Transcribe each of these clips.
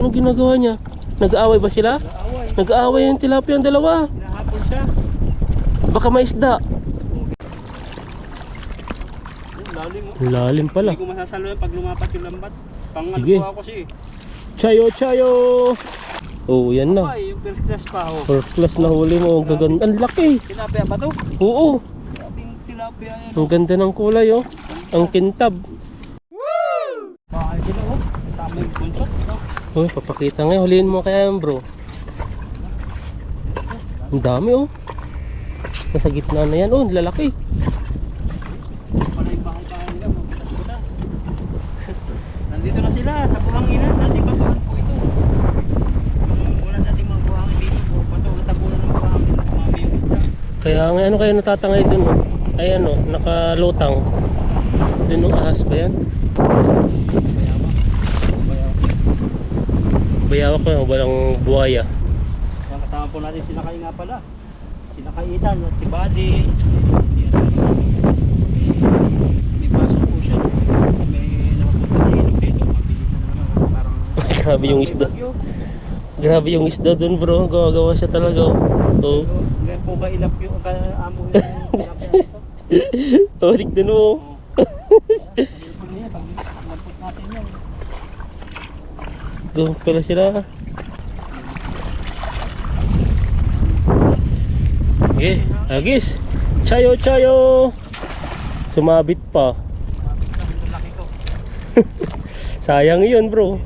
Anong ginagawa niya? Nag-aaway ba sila? Nag-aaway. Nag-aaway yung tilapia ang dalawa. Hinahapon siya. Baka may isda. Lalim mo. Lalim pala. Hindi ko masasalo yan pag lumapat yung lambat. Sige. Pangalan ko ako siya eh. Chayo, chayo! Oh, yan na. Ay, yung first class pa oh. First class na huli mo. Ang gaganda. Ang laki. Tilapia ba to? Oo. Grabing tilapia yan. Ang ganda ng kulay oh. Ang kintab. Bakal sila oh. Tama yung buntot. Uy, papakita ngayon. Huliin mo kaya yan bro. Ang dami oh. Nasa gitna na yan. Oh, lalaki. Para yung bakal pa nila. Magbutas-buta. Nandito na sila sa buhanginan. Dating batuhan po ito. Wala dating mga buhangin dito. Bato, tagunan ng buhangin. Kumami yung isda. Kaya nga ano kayo natatangay dun oh. Ay ano, nakalutang. Dun oh, ahas ba yan? Bayawak ko, walang buhaya. Kaya kasama po natin si Nakay nga pala. Si Nakaitan at si Buddy. May baso po siya. May nakapunta na ilog dito. Mabilis na naman. Parang Grabe yung isda. Grabe yung isda dun bro. Gawa siya talaga oh. Oh. Ngayon po ba ilap yung amo yung tilapia nito? Oh, tignan mo. Pag-lampot natin yan. Doon pala sila. Okay, agis. Chayo, chayo. Sumabit pa. Laki ko. Sayang yun bro.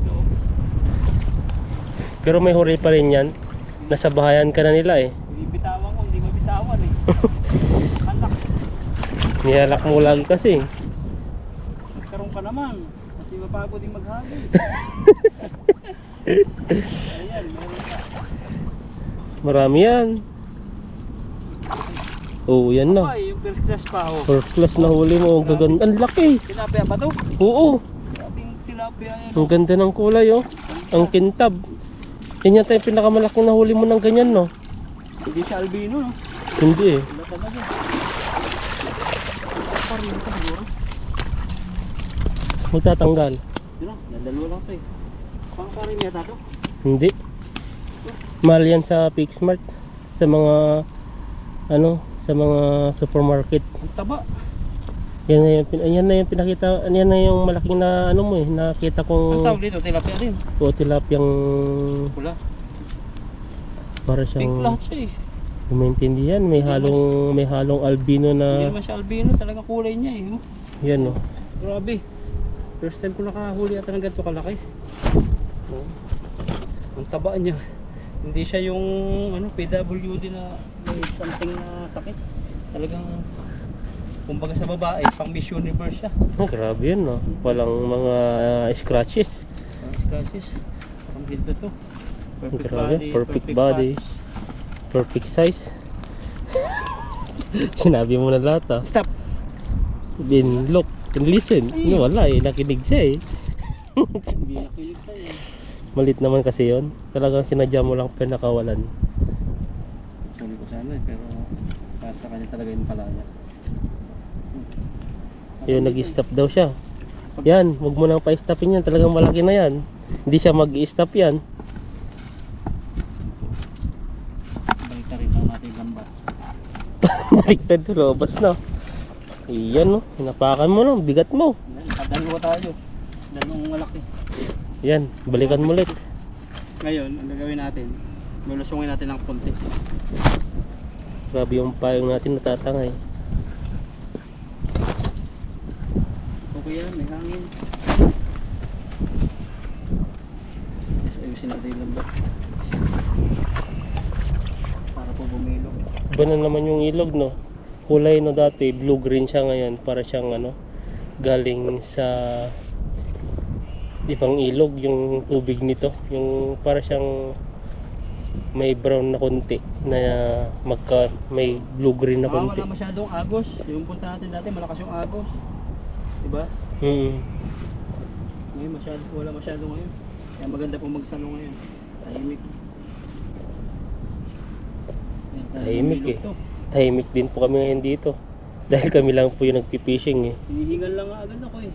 Pero may huri pa rin yan. Nasa bahayan ka na nila eh. Bibitawan ko, hindi mabitawan eh. Anak, Niyalak mo lagi kasi. nagkaroon ka naman. Kasi mapagod yung maghagay. Ayan, meron ka. Marami yan. Oh, yan na. Ay, yung first class pa oh. First class na huli mo. Ang gaganda. Ang laki. Tilapia ba to? Oo. Grabing tilapia yan. Ang ganda ng kulay oh. Ang kintab. Yan yata yung pinakamalaking nahuli mo ng ganyan no? Hindi siya albino no? Hindi eh. Wala talaga. Parang ito siguro. Magtatanggal. Yun lang, dalawa lang to eh. Pang parin yata to? Hindi. Mahal yan sa Pixmart. Sa mga ano, sa mga supermarket. Ang taba. Yan na yung pinakita, yan na yung malaking na ano mo eh, nakita Ang kong tawag dito, tilapia din. o tilapyang Pula. para Big siyang lahat siya eh. maintindihan, may halong albino Hindi na naman siya albino, talaga kulay niya eh. Oh. yan oh. Grabe. First time ko nakahuli at ng ganito kalaki. Oh. Ang taba niya. Hindi siya yung ano, PWD na may something na sakit. Talagang kumbaga sa babae, pang Miss Universe siya. Oh, grabe yun no. Walang mga scratches. Ang scratches. Ang ganda to. Perfect Grabe, body, perfect body. parts. Perfect size. Sinabi mo na lahat ah. Stop. Then look and listen. Yung wala eh, nakinig siya eh. Hindi nakinig sa'yo. Malit naman kasi yon. Talagang sinadya mo lang pinakawalan. Sabi ko sana eh, pero para sa kanya talaga yung palaya. Yun, nag-stop daw siya. Yan, wag mo nang pa-stopin yan. Talagang malaki na yan. Hindi siya mag-stop yan. Balik rin lang natin yung lambat. Baliktad na, robas na. Iyan no, hinapakan mo no, bigat mo. Dalawa tayo. Dalawang malaki. Yan, balikan mo ulit. Ngayon, ang gagawin natin, lulusungin natin ng konti. Grabe yung payong natin natatangay. Okay yan, may hangin. Ayusin natin yung lambat. Para po bumilog. Iba na naman yung ilog no. Kulay no dati, blue green siya ngayon. Para siyang ano, galing sa ibang ilog yung tubig nito. Yung para siyang may brown na konti na may blue green na konti. Wala masyadong agos. Yung punta natin dati, malakas yung agos. Diba? Ngayon wala masyado ngayon. Kaya maganda po magsalo ngayon. Tahimik. Tahimik eh. Tahimik din po kami ngayon dito. Dahil kami lang po yung nagpipishing eh. Hinihingal lang agad ako eh.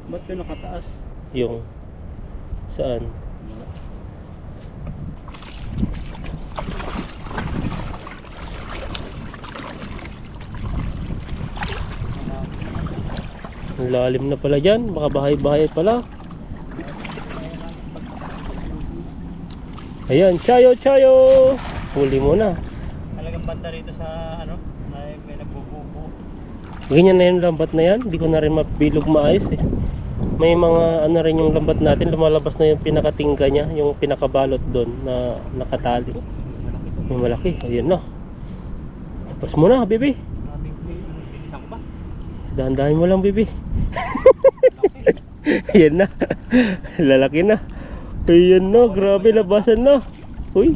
Ba't yung nakataas? Yung Saan? Ang lalim na pala dyan. Baka bahay-bahay pala. Ayan, Chayo, Chayo! Huli mo na. Talagang banda rito sa ano, na may nagbububo. Ganyan na yung lambat na yan. Hindi ko na rin mabilog maayos eh. May mga ano rin yung lambat natin. Lumalabas na yung pinakatingga niya. Yung pinakabalot doon na nakatali. May malaki. Ayan na. Pas mo na, baby. Sabi ko, bilisan ko ba? Dahan-dahan mo lang, baby. Ayan na. Lalaki na. Ayan na. Grabe, labasan na. Uy.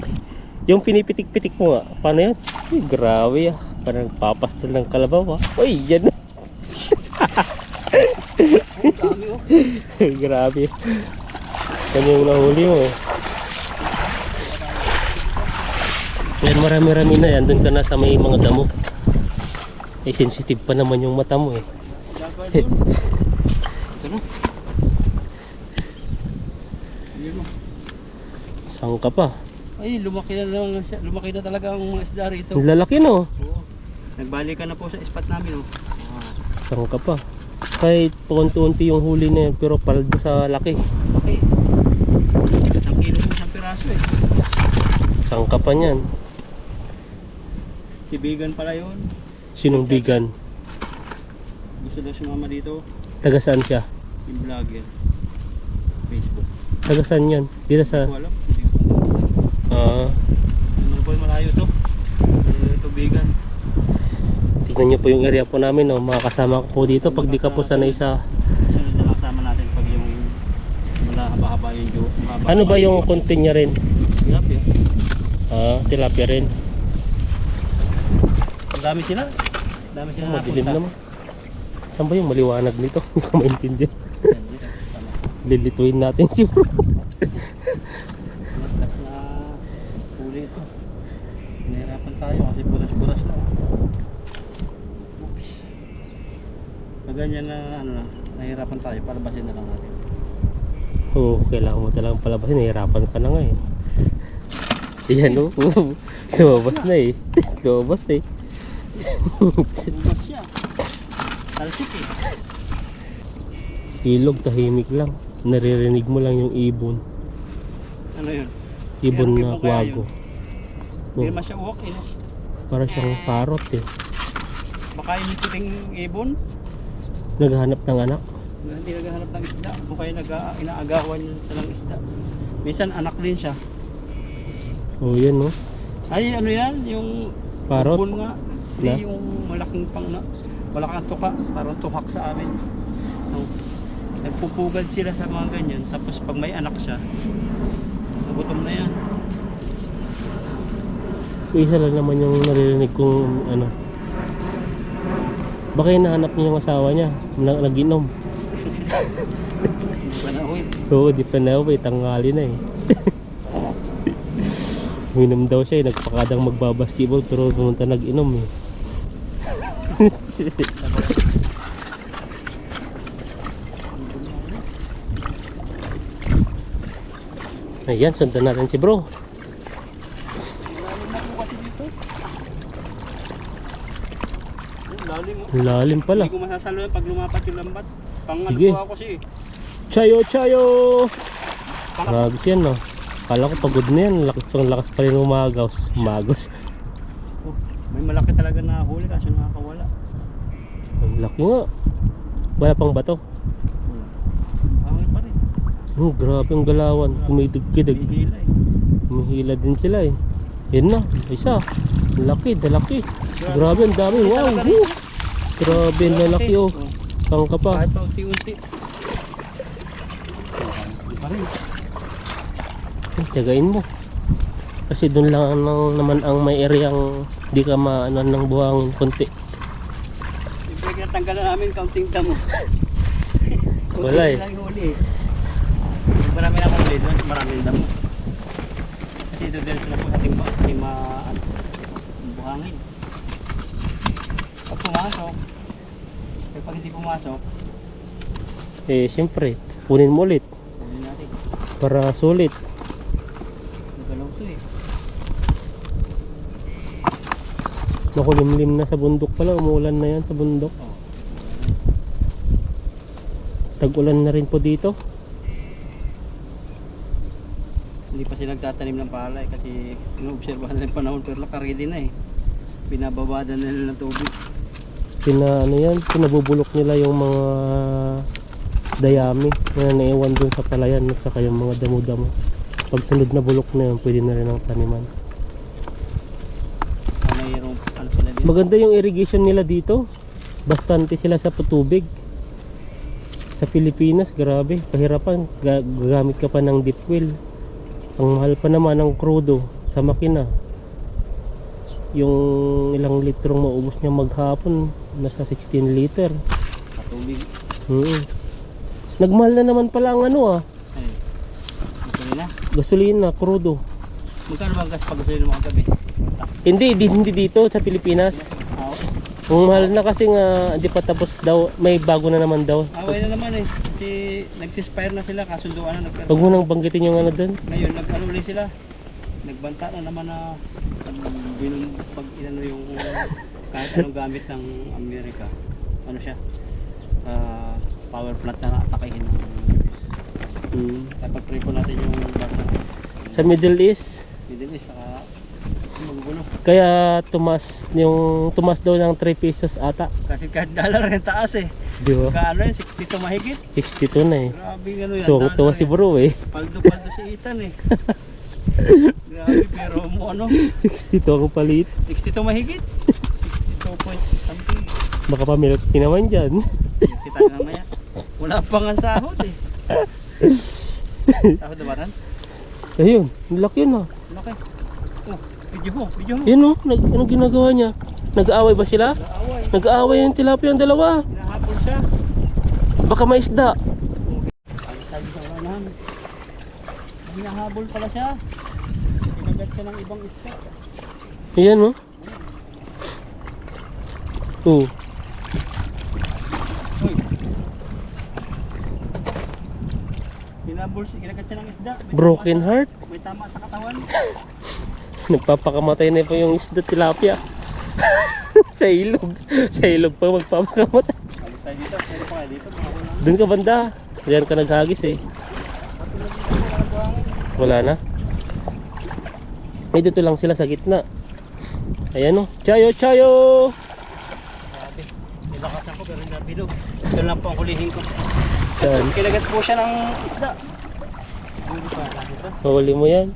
Yung pinipitik-pitik mo nga. Paano yan? Uy, grabe ah. Parang papastol ng kalabaw ah. Uy, yan na. Dami oh. Grabe. Yan yung nahuli mo eh. Yan, marami-rami na yan. Doon ka na sa may mga damo. Eh, sensitive pa naman yung mata mo eh. Gagawin dun. Ito no. Yun no. Saan ka pa? Ay, lumaki na naman siya. Lumaki na talaga ang mga isda rito. Ang lalaki no. Oo. Nagbalikan na po sa spot namin oh. Saan ka pa? Kahit paunti-unti yung huli na yun, pero paldo sa laki. Okay. 1 kilo po isang piraso eh. Saan ka pa niyan? Si Bigan pala yun. Sinong bigan? Gusto daw sumama dito. Taga saan siya? Yung vlogger. Facebook. Taga saan yan? Dito sa... Hindi ko alam. Hindi ko alam. Ano po yung malayo to? Ito Bigan. Tignan nyo po yung area po namin, no? Mga kasama ko po dito pag di ka po sanay sa... Sunod na lang sama natin pag yung haba-haba yung Ano ba yung content niya rin? tilapia. Tilapia rin. Ang dami sila. Ang dami sila Madilim napunta. naman. Saan ba yung maliwanag nito? Hindi ko maintindihan. Yan, dito. Tama. Lilituin natin siguro. Matalas na huli ito. Nahirapan tayo kasi buras-buras na. Oops. Pag ganyan na ano na, nahirapan tayo, palabasin na lang natin. Oo, kailangan mo talagang palabasin. Nahihirapan ka na nga eh. Yan o. Lumabas na eh. Lumabas eh. Bumas siya. Talsik eh. Ilog, tahimik lang. Naririnig mo lang yung ibon. Ano yun? Ibon Pero na ibon kaya kwago. Hindi naman siya uwak eh. No? Para siyang parrot eh. Baka yung puting ibon, Naghahanap ng anak. hindi naghahanap ng isda. Kung kaya inaagawan siya ng isda. Minsan anak din siya. Oo, yan no. Ay ano yan? Yung Parrot? ibon nga. Hindi Na? yung malaking pang na. Malaking tuka. Parang tuhak sa amin. No? Nagpupugad sila sa mga ganyan. Tapos pag may anak siya, nagutom na yan. Isa lang naman yung naririnig kong ano. Baka hinahanap niya yung asawa niya. Nag-inom. Panahoy. Oo, di pa na eh. Tanghali na eh. Minom daw siya eh. Nagpakadang magbabasketball pero pumunta nag-inom eh. Ayan, sundan natin si bro. Lalim na po kasi dito. Lalim mo. Ang lalim pala. Hindi ko masasalo yan pag lumapat yung lambat. Pang ano Sige. ko ako kasi. Chayo, chayo! Pang Grabe yan no. Kala ko pagod na yan. Lakas pa rin umagaws. Umagos. oh, may malaki talaga na huli kasi nakakawala. Ang laki nga. Wala pang bato. Wala. Pangit pa rin. Grabe ang galawan. Tumidig-kidig. Hihila eh. Mahila din sila eh. Yan na. Isa. Ang laki. Dalaki. Grabe ang dami. Wow. Woo. Grabe ang lalaki oh. Pang ka pa. Kahit pa unti-unti. Hindi pa rin. Tiyagain mo. Kasi doon lang naman ang may areang di ka maano ng buhangin konti. Siyempre kinatanggal na namin counting damo. Wala eh. Lang yung huli eh. Marami na huli doon. Maraming damo. Kasi doon din sila po sa buhangin. Pag pumasok, pag hindi pumasok, Eh siyempre, kunin mo ulit. huli natin. Para sulit. Nagalaw to eh. Makulimlim na sa bundok pala. Umuulan na yan sa bundok. Oh. Tag-ulan na rin po dito. Hindi pa sila nagtatanim ng palay kasi inoobserbahan nila yung panahon pero ready na eh. Binababada na nila ng tubig. Pinabubulok nila yung mga dayami na naiwan dun sa palayan at saka yung mga damo-damo. Pag sunod na bulok na yun, pwede na rin ang taniman. Mayroong ano sila dito. Maganda yung irrigation nila dito. Bastante sila sa tubig. Sa Pilipinas, grabe, pahirapan. Gagamit ka pa ng deep well. Ang mahal pa naman ng krudo sa makina. Yung ilang litrong maubos niya maghapon, nasa 16 liter. Sa tubig. Nagmahal na naman pala ang ano Ay. Gasolina. gasolina, krudo. Magkano ba ang gas pag gasolina mga gabi? Hindi dito sa Pilipinas. Ang mahal na kasi nga, di pa tapos daw, may bago na naman daw. Away na naman eh. Kasi nagsispire na sila, kasunduan na Huwag mo nang banggitin yung ano doon. Ngayon, nag-ano ulit sila. Nagbanta na naman na pag inano yung kahit anong gamit ng Amerika. Ano siya? Power plant na naatakihin ng Kaya pag-pray po natin yung basa. Sa Middle East, Middle East, saka magugulo. kaya tumas daw ng 3 pesos ata. Kasi kahit dollar yung taas eh. Di ba? Kaano yun? 62 mahigit? 62 na eh. Grabe ano yan. Tuwa si bro eh. Paldo-paldo si Ethan eh. Grabe, pero mo ano? 62 ang palit. 62 mahigit? 62 point something. Baka pa milk tea naman dyan. Kita na mamaya. Wala pa nga sahod eh. Sahod na ba rin? Ayun, laki yun ah. Laki. Oh, video mo. Yun oh, anong ginagawa niya? Nag-aaway ba sila? Naaway. Nag-aaway yung tilapia ang dalawa. Hinahabol siya. Baka may isda. Alis tayo sa unahan. Hinahabol pala siya. Pinagat siya ng ibang isda. Ayan oh. Oh. Uy. Hinahabol siya. Kinagat siya ng isda. Broken heart. May tama sa katawan. Nagpapakamatay na po yung isda tilapia. Sa ilog. Sa ilog pa magpapakamatay. Alis tayo dito. Pwede pa kaya dito. Mahawal lang. Doon ka banda. Diyan ka naghagis eh. Patulog dito. Wala buhangin. Wala na. Ay dito lang sila sa gitna. Ayan oh. Chayo, chayo! Grabe. Nilakasan ko pero nabilog. Ito lang po ang hulihin ko. Saan? Kinagat po siya ng isda. Hindi pa nakita. Huli mo yan.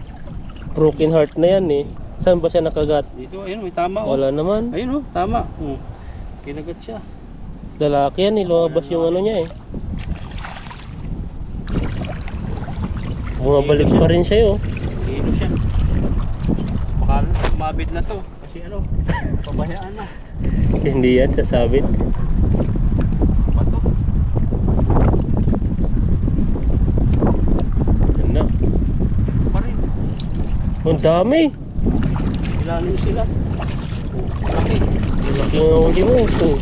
Broken heart na yan eh. Saan ba siya nakagat? Dito, ayun, may tama oh. Wala naman. Ayun oh, tama. Kinagat siya. Lalaki yan eh. Lumabas yung ano niya eh. Bumabalik pa rin siya oh. Hilo siya. Baka mabit na to. Kasi ano, pabayaan na. Hindi yan sasabit. Bato. Yan na. Pa rin. Ang dami. Ilalim sila. Laki. Malaki ang huli mo. Oh.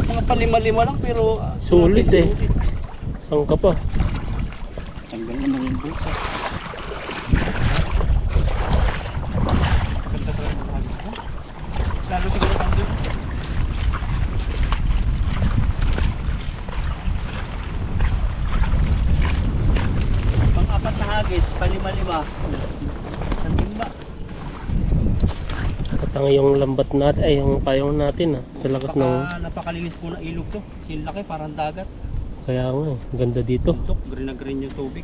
Mga palima-lima lang pero Sulit eh. Saan ka pa? Tanggal naman yung buka. Ganda pa rin ang hagis mo. Lalo siguro kang doon. Pang-apat na hagis, palima-lima. Sa timba. Katanga yung lambat natin. Ay yung payong natin ah. Sa lakas ng... Napakalinis po ng ilog to. Kasi laki, parang dagat. Kaya nga eh. Ganda dito. Tuntok, green na green yung tubig.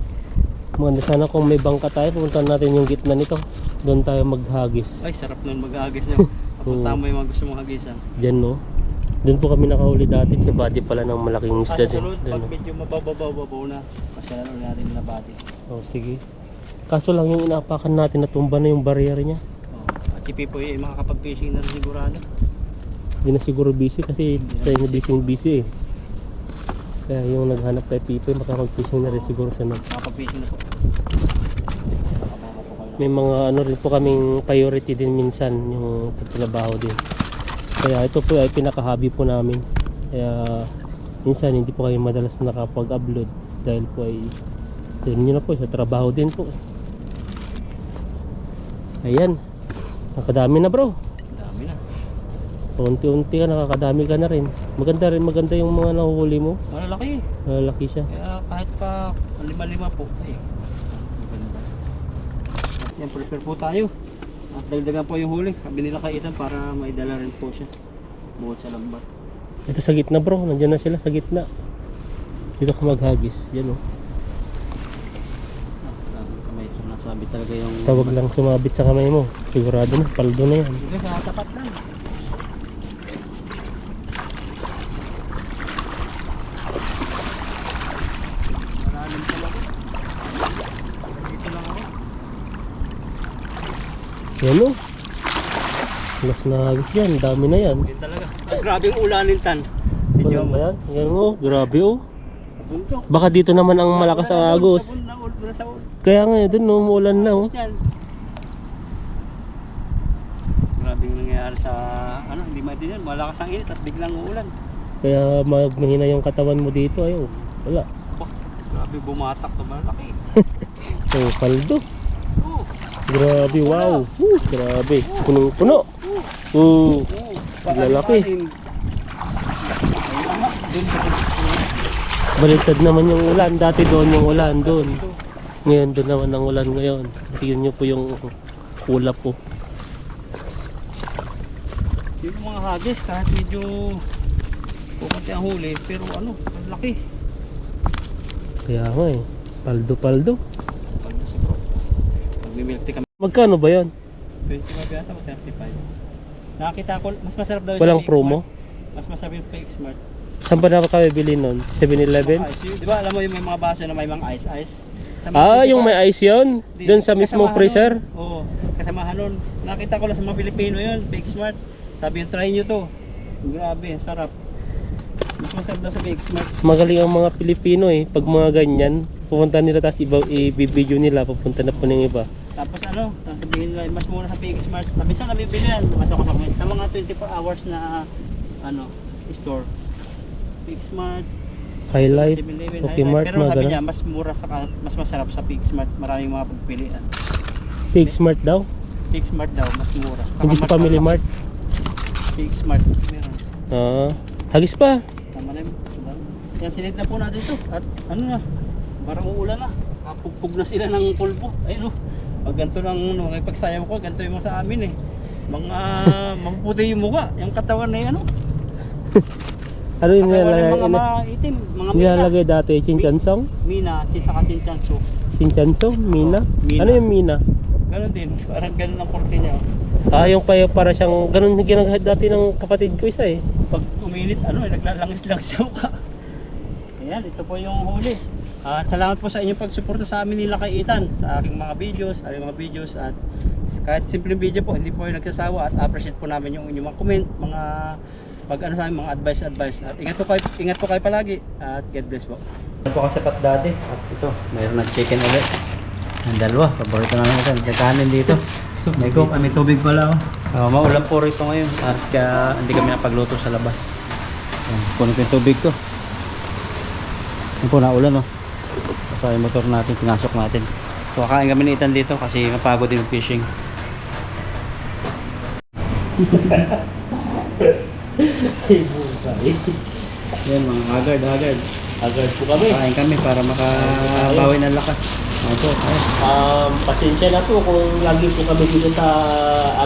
Maganda sana kung may bangka tayo. Pumunta natin yung gitna nito. Doon tayo maghagis. Ay, sarap nun mag-ahagis nyo. Papunta mo yung mga gusto mong hagisan. Diyan no. Doon po kami nakahuli dati. Sa body pala ng malaking isda din. Sunod, Doon, pag no? medyo mababaw na, pasyalan ulit natin na body. Oh, sige. Kaso lang yung inaapakan natin natumba na yung barrier niya. Oh. At si Pipoy ay makakapag-fishing na rin sigurado. Hindi na siguro busy kasi tayo na busy eh. Kaya yung naghanap kay Pipoy makakapag-fishing na rin siguro siya. Makakapag-fishing na po. Makakabaka po kayo. May mga ano rin po kaming priority din minsan yung trabaho din. Kaya ito po ay pinaka-hobby po namin. Kaya minsan hindi po kayo madalas nakapag-upload dahil po ay Tignan nyo na po, sa trabaho din po. Ayan. Nakadami na bro. Dami na. Unti-unti ka, nakakadami ka na rin. Maganda yung mga nahuhuli mo. Malalaki. Malalaki siya. Kaya kahit pa 5-5 po. Ay, maganda. At yan, prepare po tayo. At dagdagan po yung huli. Sabi nila kay Ethan para maidala rin po siya. Bukod sa lambat. Ito sa gitna bro, nandiyan na sila sa gitna. Dito ka maghagis. Yan o. Kamay ito, nasabi talaga yung... Tawag lang sumabit sa kamay mo. Sigurado na, paldo na yan. Sige, sa tapat lang. Malalim talaga. Dito lang ako. Yan o. Mas nahagis yan, dami na yan. Yun talaga. Grabe yung ulanin tan. Wala Video ba mo. yan? Yan o, grabe o. Buntok. Baka dito naman ang malakas ang agos. Kaya nga doon umuulan na oh. Grabe yung nangyayari sa ano, hindi maintindihan. Malakas ang init, tapos biglang uulan. Kaya mahina yung katawan mo dito ayo. Wala. Oh, grabe bumatak to, malaki. Oh, paldo. Oh, Grabe, wow. Grabe. Punong-puno. Oh, lalaki. Baliktad naman yung ulan. Dati doon yung ulan doon. Ngayon doon naman ang ulan ngayon. Tingnan nyo po yung ulap po. Yung mga hagis, kahit medyo pumunti ang huli, pero ano, ang laki. Kaya nga eh. Paldo-paldo. Pag si bro, magmimilk tea kami. Magkano ba yon? 25 yata o 35. Nakakita ko, mas masarap daw Walang PX promo? Smart. Mas masarap yung PX Smart. Saan ba na kami bili nun? 7-Eleven? Di ba alam mo yung may mga baso na may mga ice? Ah, yung may ice yun? Doon sa mismong freezer? Oo, kasamahan nun. Nakita ko lang sa mga Pilipino yun, Big Smart. Sabi yung try nyo to. Grabe, sarap. Mas masarap daw sa Big Smart. Magaling ang mga Pilipino eh. Pag mga ganyan, pupunta nila tapos i-video nila, pupunta na po ng iba. Tapos ano, sabihin nila, mas mura sa Big Smart. Sabi siya nabibili yan, masok sa mga 24 hours na ano, store. Big Smart, Highlight, 7-Eleven, Okay Highlight. Mart, Pero mga sabi ganun. niya, mas mura sa mas masarap sa Big Smart. Maraming mga pagpilian. Big Smart daw. Big Smart daw, mas mura. Hindi sa Family Mart. Big Smart, meron. Ah, hagis pa. Tama na yun. Yan, sinid na po natin ito. At ano na, parang uulan na. Pugpug na sila ng pulpo. Ayun o. Pag ganito lang, no, pagsayaw ko, ganito yung mga sa amin eh. Mga mapuputi yung mukha. Yung katawan na yan, ano. Ano yung Katawan nilalagay? ng mga itim, mga mina. Nilalagay dati, Chinchansong? Mina, saka chinchanso. Chinchansong? Mina? Mina. Ano yung Mina? Ganon din, parang ganon ang korte niya. Ah, yung para siyang, ganun yung ginagawa dati ng kapatid ko isa eh. Pag uminit, ano, naglalangis-langis sa mukha. Ayan, ito po yung huli. At salamat po sa inyong pagsuporta sa amin nila kay Ethan sa aking mga videos, at kahit simpleng video po, hindi po yung nagsasawa at appreciate po namin yung inyong mga comment, mga pag ano sa amin, mga advice at ingat po kayo palagi at God bless po. Ito po kasi pat dati at ito, mayroon na chicken ulit. Ang dalawa, paborito namin ito, may kanin dito. May tubig pala oh. Maulan po rito ngayon at hindi kami napagluto sa labas. Kunin ko yung tubig ko. Yan po, naulan oh. So yung motor natin, pinasok natin. So kakain kami ni Ethan dito kasi mapagod din yung fishing. Yan mga haggard. Agad po kami. Kain kami para makabawi ng lakas. Ano po, ayun. Pasensya na po kung lagi po kami dito sa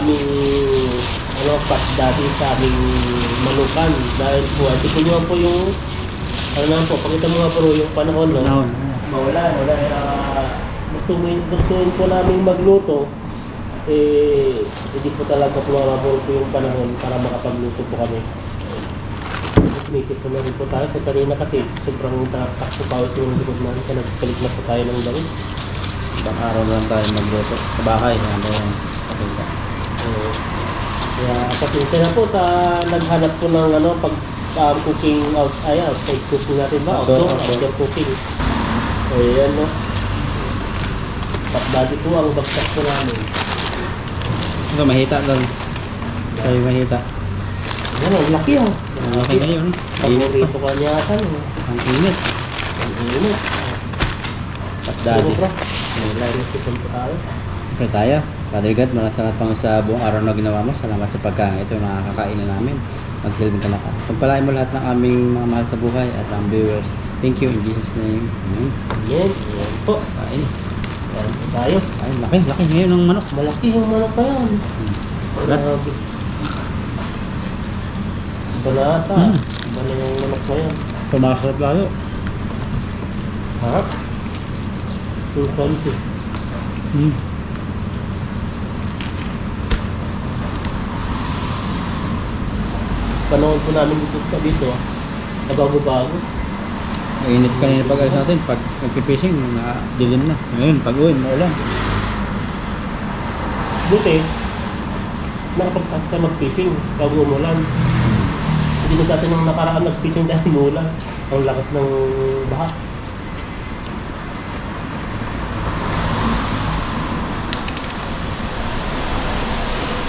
aming pas dati sa aming malukan dahil po at ito nyo po yung ano naman po, pakita mo nga bro yung panahon no? Panahon. Maulan, gustuin po namin magluto eh hindi po talaga po mababol po yung panahon para makapagluto po kami. Inisip po na rin po tayo sa kanina kasi sobrang takso pawis yung likod namin kaya nagpalit na po tayo ng damit. Ibang araw na lang tayo magluto sa bahay. Ano yung pakita. Kaya pasensya na po sa naghanap po ng ano pag cooking outside cooking natin ba? Outdoor cooking. Ayan no. Patbadi po ang bagsak po namin. Ito mahita doon. Sabi mahita. Ayan ang laki ah. Ang laki ngayon. Init Paborito pa. ka niya ata no. Ang init. Ang init. At Daddy. Bro. May live. Ito tayo. Siyempre tayo. Father God, maraming salamat pang sa buong araw na ginawa mo. Salamat sa pagkain ito na nakakainin namin. Magsilbing ka na ka. Pagpalain mo lahat ng aming mga mahal sa buhay at ang viewers. Thank you in Jesus' name. Amen. Yan. Yan po. Kain. Yan po tayo. Ay, laki. Laki ngayon ng manok. Malaki yung manok pa yan. Grabe. Banata. Iba na yung manok na yan. Pumasarap lalo. Harap. Yung konti. Panahon po namin dito bago-bago. Mainit kanina pag alis natin. Pag nagpipishing, dilim na. Ngayon, pag uwi, maulan. Buti, nakapagtapos tayo mag-fishing bago umulan. Hindi na dati nung nakaraan nag-fishing dahil umulan. Ang lakas ng baha.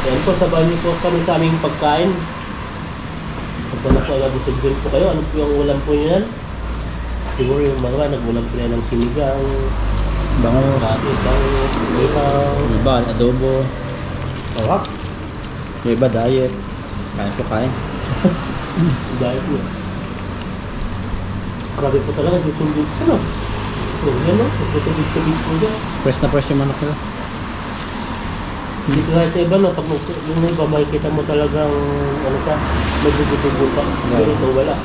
Yan po, sabahan niyo po kami sa aming pagkain. Pagka na po agad din po kayo, ano po yung ulam po niyo yan? Siguro yung mga nag-ulam po yan ng sinigang, Bango. rabi, bangus, ihaw, Yung iba, adobo. awak. Yung iba, diet. Kain po kain. Dahil po. Grabe po talaga, dito ano? Oh, yan no? Tutubig-tubig po dyan. Fresh na fresh yung manok nila. Hindi ko sa iba no, pag yung iba makikita mo talagang ano siya, nagbubutubo pa. Pero ito wala.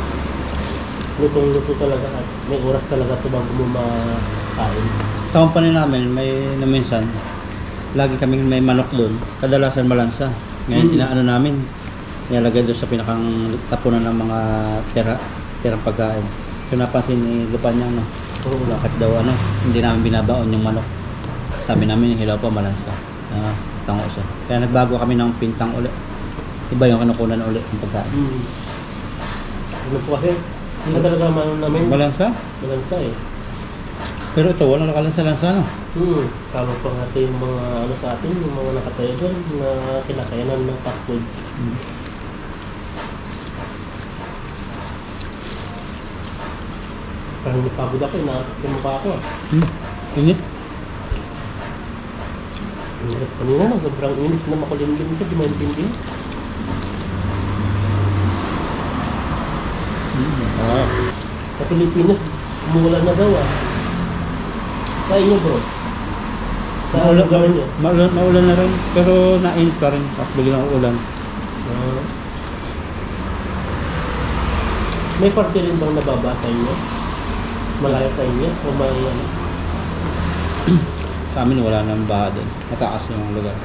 Lutong-luto talaga at may oras talaga ito bago mo makain. Sa company namin, may na minsan, lagi kaming may manok doon. Kadalasan malansa. Ngayon, inaano namin, nilalagay doon sa pinakang tapunan ng mga tirang pagkain. So napansin ni Lupanyang, no? Bakit daw hindi namin binabaon yung manok. Sabi namin yung hilaw pa malansa. Tango siya. Kaya nagbago kami ng pintang uli. Iba yung kinukunan uli ng pagkain. Ano po kasi, hindi talaga man namin Malansa? malansa eh. Pero ito, walang nakalansa-lansa, no? Tawag pa nga yung mga ano sa atin, yung mga nakatayo doon na kinakayanan ng fast food. Parang napagod ako, nakakimukha ako. Init. Init kanina na, sobrang init na makulimlim siya, di maintindihan. Sa Pilipinas, umulan na daw ah. Sa inyo bro? Sa Maulan, lugar niyo? maulan na rin, pero nainit pa rin. Tapos biglang ulan. Ah. May parte rin bang nababa sa inyo? Malayo sa inyo? O may ano? Sa amin wala nang baha doon. Mataas yung lugar.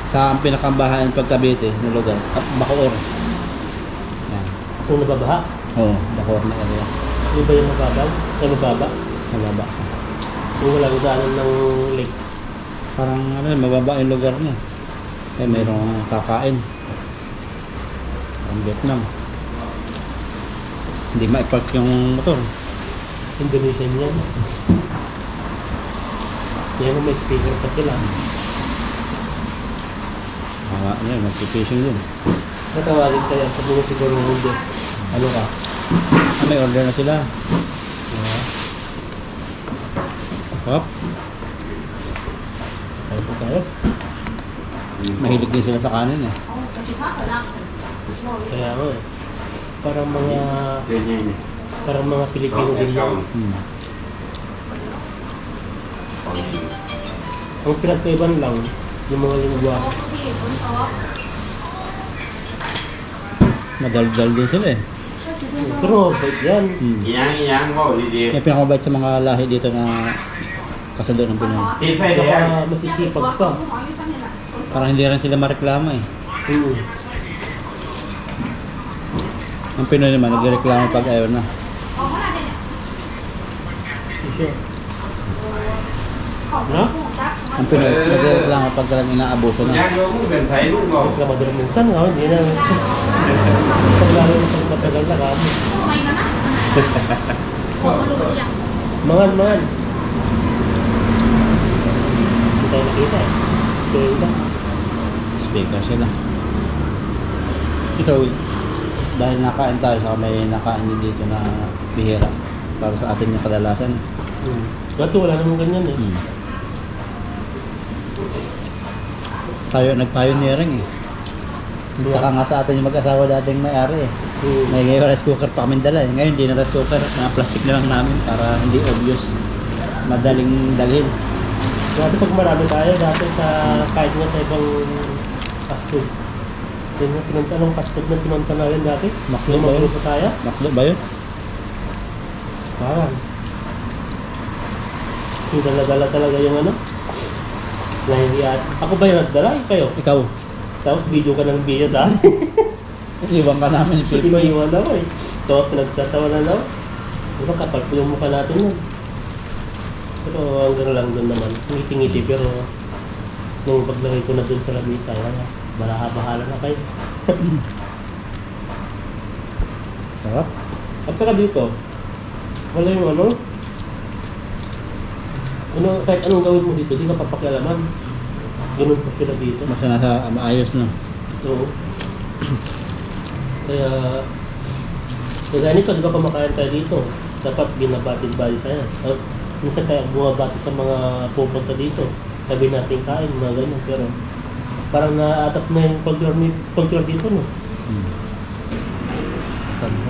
Sa ang pinakambahaan pagkabite ng lugar, at Bacoor. Yan. Kung nababaha? Oo, Bacoor na area. Yung ba yung mababaw? Ay mababa? Mababa. Kung wala daanan ng lake. Parang mababa yung lugar niya. Eh, mayroong kakain. Ang Vietnam. Hindi ma-park yung motor. Indonesian yan. Yan may speaker pa sila. Mga yan, mag-fishing yun. Natawagin kaya sa mga siguro hindi. Ano ka? May order na sila. Hop. Tayo po tayo. Mahilig din sila sa kanin eh. Kaya nga eh. Parang mga Pilipino din yan. Ang pinagkaiban lang, yung mga lingwa. Madaldal din sila eh. Pero mabait yan. Yung pinakamabait sa mga lahi dito na kasado ng Pinoy. Saka masisipag pa. Parang hindi rin sila mareklamo eh. Ang Pinoy naman, nagreklamo pag ayaw na. Sure. No? Ang Pinoy, nagreklamo pag talagang inaabuso na. Reklamador minsan, no? Hindi na. Pag lalo na pag matagal na kami. Mangan. Hindi tayo nakita eh. Kaya ba? Speaker sila. Ikaw, dahil nakain tayo, saka may nakain din dito na bihira para sa atin yung kadalasan. Dati wala namang ganyan eh. Tayo, nag-pioneering eh. Saka nga sa atin yung mag-asawa dating may-ari eh. May rice cooker pa kami dala eh. Ngayon hindi na rice cooker, mga plastic na lang namin para hindi obvious. Madaling dalhin. Dati pag marami tayo, dati sa kahit nga sa ibang fast food. Yun nga, pinunta ng fast food na pinunta natin dati. Makdo Yung ba yun? magluto tayo. Makdo ba yun? Parang. Yung dala-dala talaga yung ano. Nahihiyan. Ako ba yung nagdala? Kayo? Ikaw, Tapos video ka ng video dati. iwan ka namin ni Pipi Pipoy. iwan ako eh. Ito, pinagtatawa na ako. Diba kapal po yung mukha natin nun. Pero hanggang lang doon naman. Ngiti-ngiti pero nung paglagay ko na doon sa lamisa, wala. Bahala na kayo. Sarap. At saka dito, wala yung ano, kahit anong gawin mo dito, di ka papakialaman. Ganun pa sila dito. Basta nasa maayos no. Oo. Kaya, kaya nito, di ba kumakain tayo dito? Dapat binabatid-batid tayo. Minsan tayo bumabati sa mga pupunta dito. Sabi natin kain, mga ganyan. Pero parang na-adapt na yung culture dito, no?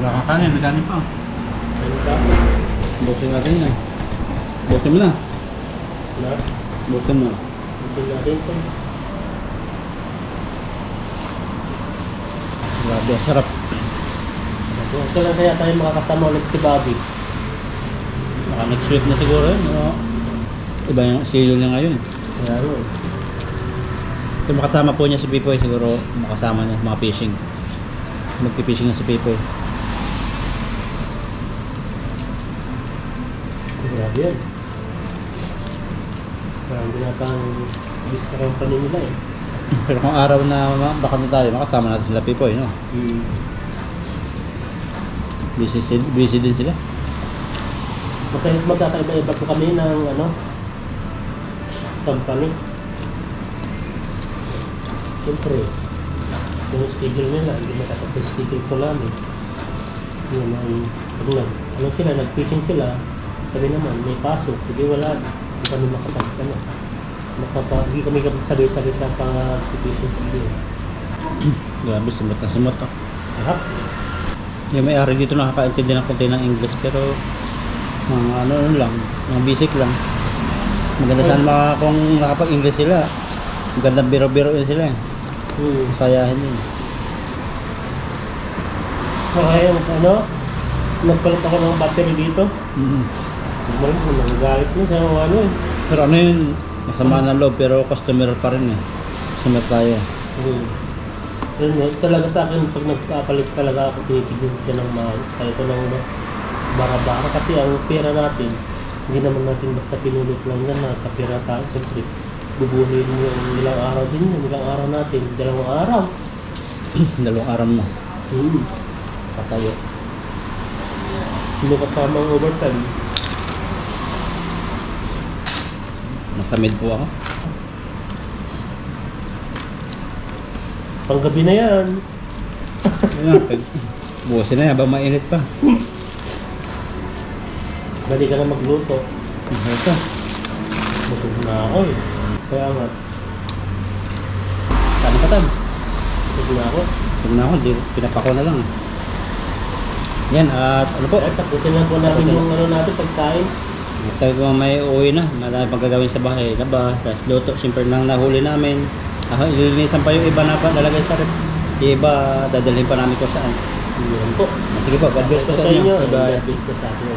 Wala kang kanin, may kanin pa. Ano ka? Butin natin yan. Butin mo na. Na? Butin mo. Ito natin ito. Grabe, sarap. Kailan kaya tayo makakasama ulit si Bobby? Baka next week na siguro yun. Iba yung schedule niya ngayon. Kaya yun. Kung makasama po niya si Pipoy, siguro makasama niya mga fishing. Magpipishing na si Pipoy. Grabe yan. Parang ginatang discount pa nila eh. Pero kung araw na baka na tayo, makasama natin sila Pipoy, no? Busy din sila. Magkakaiba-iba po kami ng ano, company. Siyempre, yung schedule nila, hindi makatapos schedule ko lang eh. Yun ay, ano sila, nag-fishing sila, sabi naman, may pasok, hindi wala, hindi kami makatapos ano. Hindi kami sabay-sabay sa pang-fishing sa iyo. Grabe, sumot na sumot. Oh. Harap. Yung may-ari dito nakakaintindi ng konti ng English, pero mga ano lang, mga basic lang. Maganda sana kung nakapag-English sila. Magandang biro-biro yun sila. Masayahin yun. Okay, ano, nagpalit ako ng battery dito. Bumalik mo, nanggalit mo sa mga ano eh. Pero ano yun, masama ng loob, pero customer pa rin eh. Customer tayo. Yun, talaga sa akin, pag nagpapalit talaga ako, tinitignan siya ng mahal. Kaya ko ng bara-bara. Kasi ang pera natin, hindi naman natin basta pinulot lang yan na sa pera tayo. Siyempre, bubuhin mo yung ilang araw din yun, ilang araw natin, 2 araw. 2 araw mo. Patayo. Hindi kasama ang overtime. Nasa mid po ako. Panggabi na yan. Buwasin na yan, habang mainit pa. Dali ka na magluto. Ito. Busog na ako eh. Kaya nga, Saan pa tan? busog na ako. Huwag na ako, pinapako na lang. Yan, at ano po? Ay, tapusin na po namin yung ano natin, pagkain. Tayo ko may uwi na, marami pang gagawin sa bahay. Laba, tapos luto, siyempre nang nahuli namin. Ililinisan pa yung iba na pa nalagay sa rep. Yung iba, dadalhin pa namin kung saan. Yun po. Sige po, God bless po sa inyo. Bye-bye. God bless po sa atin.